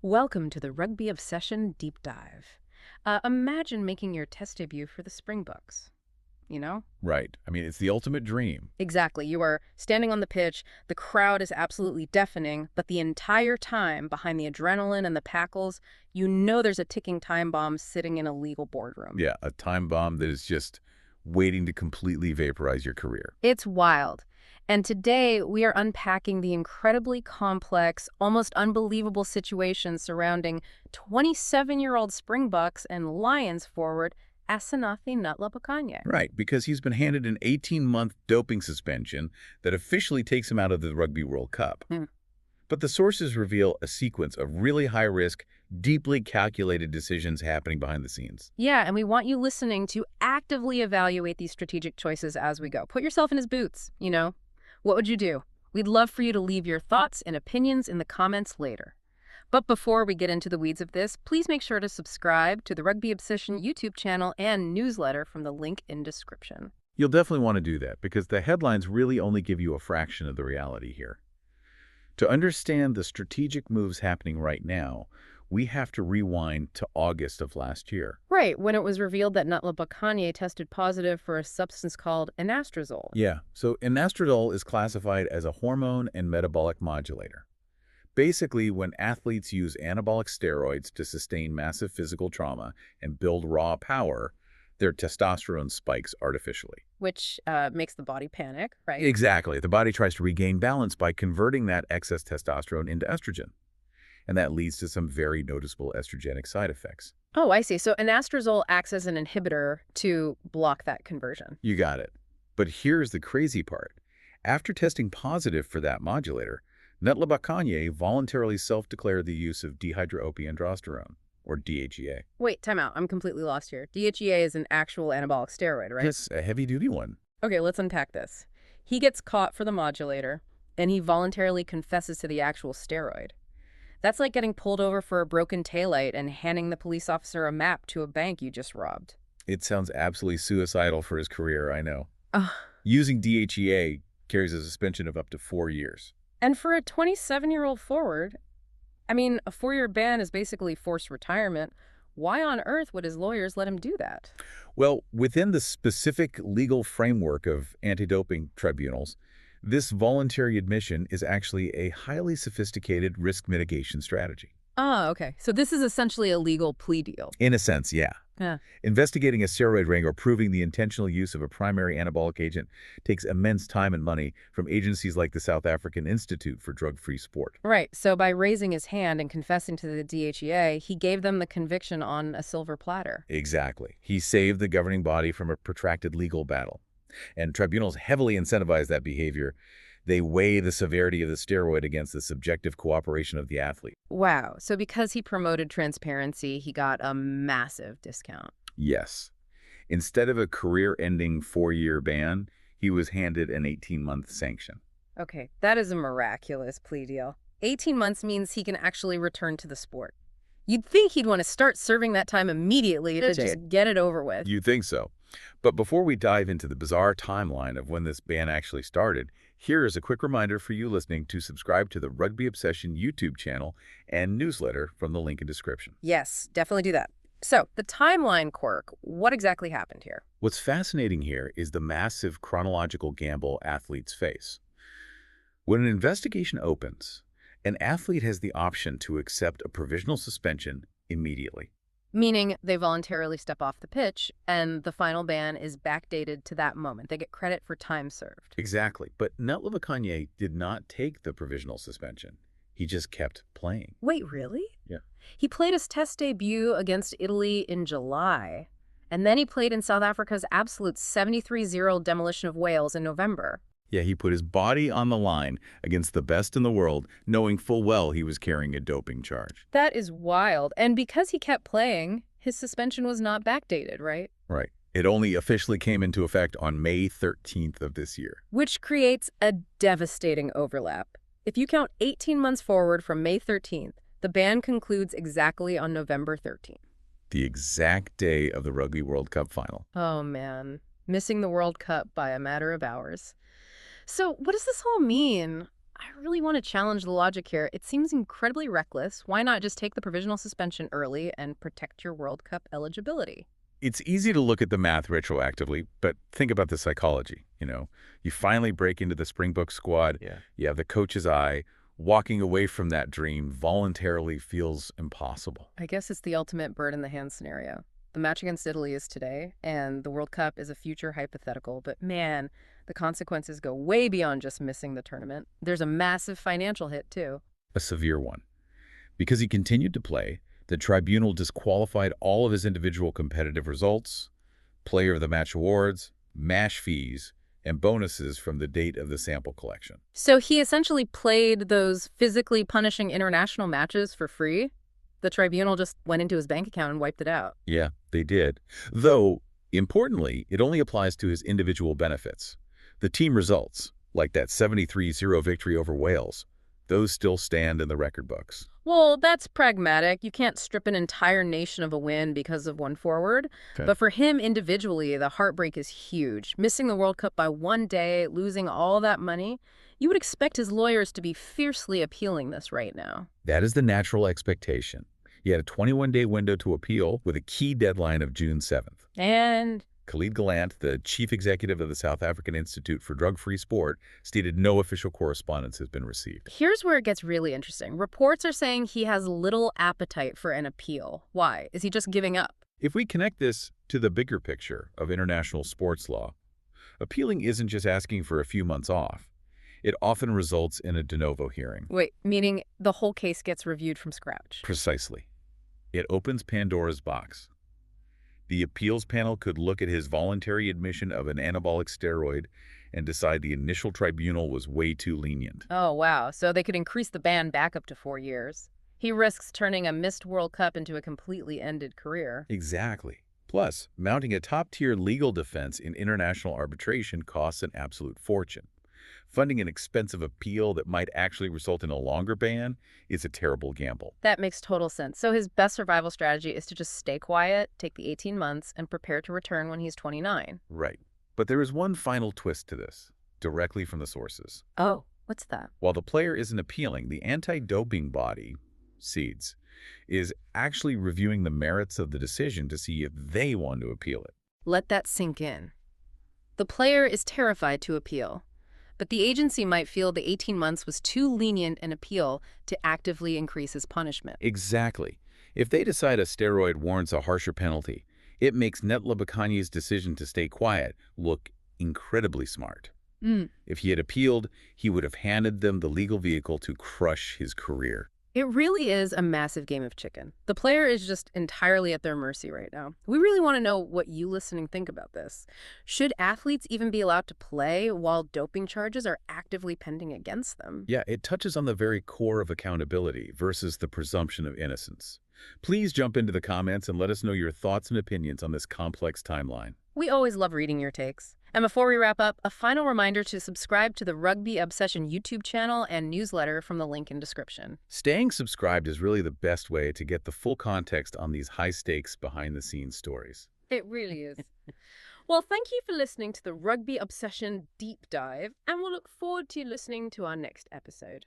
Welcome to the Rugby Obsession Deep Dive. Imagine making your test debut for the Springboks, you know? Right. I mean, it's the ultimate dream. Exactly. You are standing on the pitch, the crowd is absolutely deafening, but the entire time, behind the adrenaline and the packles, you know there's a ticking time bomb sitting in a legal boardroom. Yeah, a time bomb that is just waiting to completely vaporize your career. It's wild. And today, we are unpacking the incredibly complex, almost unbelievable situation surrounding 27-year-old Springboks and Lions forward Asenathi Ntlabakanye. Right, because he's been handed an 18-month doping suspension that officially takes him out of the Rugby World Cup. Hmm. But the sources reveal a sequence of really high-risk, deeply calculated decisions happening behind the scenes. Yeah, and we want you listening to actively evaluate these strategic choices as we go. Put yourself in his boots, you know? What would you do? We'd love for you to leave your thoughts and opinions in the comments later. But before we get into the weeds of this, please make sure to subscribe to the Rugby Obsession YouTube channel and newsletter from the link in description. You'll definitely want to do that because the headlines really only give you a fraction of the reality here. To understand the strategic moves happening right now, we have to rewind to August of last year. Right, when it was revealed that Ntlabakanye tested positive for a substance called anastrozole. Yeah, so anastrozole is classified as a hormone and metabolic modulator. Basically, when athletes use anabolic steroids to sustain massive physical trauma and build raw power, their testosterone spikes artificially. Which makes the body panic, right? Exactly. The body tries to regain balance by converting that excess testosterone into estrogen. And that leads to some very noticeable estrogenic side effects. Oh, I see. So anastrozole acts as an inhibitor to block that conversion. You got it. But here's the crazy part. After testing positive for that modulator, Ntlabakanye voluntarily self-declared the use of dehydroepiandrosterone, or DHEA. Wait, time out. I'm completely lost here. DHEA is an actual anabolic steroid, right? Yes, a heavy-duty one. Okay, let's unpack this. He gets caught for the modulator, and he voluntarily confesses to the actual steroid. That's like getting pulled over for a broken taillight and handing the police officer a map to a bank you just robbed. It sounds absolutely suicidal for his career, I know. Ugh. Using DHEA carries a suspension of up to 4 years. And for a 27-year-old forward, I mean, a 4-year ban is basically forced retirement. Why on earth would his lawyers let him do that? Well, within the specific legal framework of anti-doping tribunals, this voluntary admission is actually a highly sophisticated risk mitigation strategy. Ah, okay. So this is essentially a legal plea deal. In a sense, yeah. Yeah. Investigating a steroid ring or proving the intentional use of a primary anabolic agent takes immense time and money from agencies like the South African Institute for Drug-Free Sport. Right. So by raising his hand and confessing to the DHEA, he gave them the conviction on a silver platter. Exactly. He saved the governing body from a protracted legal battle. And tribunals heavily incentivize that behavior. They weigh the severity of the steroid against the subjective cooperation of the athlete. Wow. So because he promoted transparency, he got a massive discount. Yes. Instead of a career-ending 4-year ban, he was handed an 18-month sanction. Okay, that is a miraculous plea deal. 18 months means he can actually return to the sport. You'd think he'd want to start serving that time immediately to just get it over with. You think so. But before we dive into the bizarre timeline of when this ban actually started, here is a quick reminder for you listening to subscribe to the Rugby Obsession YouTube channel and newsletter from the link in description. Yes, definitely do that. So, the timeline quirk, what exactly happened here? What's fascinating here is the massive chronological gamble athletes face. When an investigation opens, an athlete has the option to accept a provisional suspension immediately. Meaning they voluntarily step off the pitch, and the final ban is backdated to that moment. They get credit for time served. Exactly. But Ntlabakanye did not take the provisional suspension. He just kept playing. Wait, really? Yeah. He played his test debut against Italy in July, and then he played in South Africa's absolute 73-0 demolition of Wales in November. Yeah, he put his body on the line against the best in the world, knowing full well he was carrying a doping charge. That is wild. And because he kept playing, his suspension was not backdated, right? Right. It only officially came into effect on May 13th of this year. Which creates a devastating overlap. If you count 18 months forward from May 13th, the ban concludes exactly on November 13th. The exact day of the Rugby World Cup final. Oh, man. Missing the World Cup by a matter of hours. So what does this all mean? I really want to challenge the logic here. It seems incredibly reckless. Why not just take the provisional suspension early and protect your World Cup eligibility? It's easy to look at the math retroactively, but think about the psychology. You finally break into the Springbok squad. Yeah. You have the coach's eye. Walking away from that dream voluntarily feels impossible. I guess it's the ultimate bird in the hand scenario. The match against Italy is today, and the World Cup is a future hypothetical. But man, the consequences go way beyond just missing the tournament. There's a massive financial hit, too. A severe one. Because he continued to play, the tribunal disqualified all of his individual competitive results, player of the match awards, match fees, and bonuses from the date of the sample collection. So he essentially played those physically punishing international matches for free? The tribunal just went into his bank account and wiped it out. Yeah, they did. Though, importantly, it only applies to his individual benefits. The team results, like that 73-0 victory over Wales, those still stand in the record books. Well, that's pragmatic. You can't strip an entire nation of a win because of one forward. Okay. But for him individually, the heartbreak is huge. Missing the World Cup by one day, losing all that money, you would expect his lawyers to be fiercely appealing this right now. That is the natural expectation. He had a 21-day window to appeal with a key deadline of June 7th. And Khalid Gallant, the chief executive of the South African Institute for Drug-Free Sport, stated no official correspondence has been received. here's where it gets really interesting. Reports are saying he has little appetite for an appeal. Why? Is he just giving up? If we connect this to the bigger picture of international sports law, appealing isn't just asking for a few months off. It often results in a de novo hearing. Wait, meaning the whole case gets reviewed from scratch. Precisely. It opens Pandora's box. The appeals panel could look at his voluntary admission of an anabolic steroid and decide the initial tribunal was way too lenient. Oh, wow. So they could increase the ban back up to 4 years. He risks turning a missed World Cup into a completely ended career. Exactly. Plus, mounting a top-tier legal defense in international arbitration costs an absolute fortune. Funding an expensive appeal that might actually result in a longer ban is a terrible gamble. That makes total sense. So his best survival strategy is to just stay quiet, take the 18 months, and prepare to return when he's 29. Right. But there is one final twist to this, directly from the sources. Oh, what's that? While the player isn't appealing, the anti-doping body, SEEDS, is actually reviewing the merits of the decision to see if they want to appeal it. Let that sink in. The player is terrified to appeal, but the agency might feel the 18 months was too lenient an appeal to actively increase his punishment. Exactly. If they decide a steroid warrants a harsher penalty, it makes Ntlabakany's decision to stay quiet look incredibly smart. If he had appealed, he would have handed them the legal vehicle to crush his career. It really is a massive game of chicken. The player is just entirely at their mercy right now. We really want to know what you listening think about this. Should athletes even be allowed to play while doping charges are actively pending against them? Yeah, it touches on the very core of accountability versus the presumption of innocence. Please jump into the comments and let us know your thoughts and opinions on this complex timeline. We always love reading your takes. And before we wrap up, a final reminder to subscribe to the Rugby Obsession YouTube channel and newsletter from the link in description. Staying subscribed is really the best way to get the full context on these high-stakes, behind-the-scenes stories. It really is. Well, thank you for listening to the Rugby Obsession Deep Dive, and we'll look forward to listening to our next episode.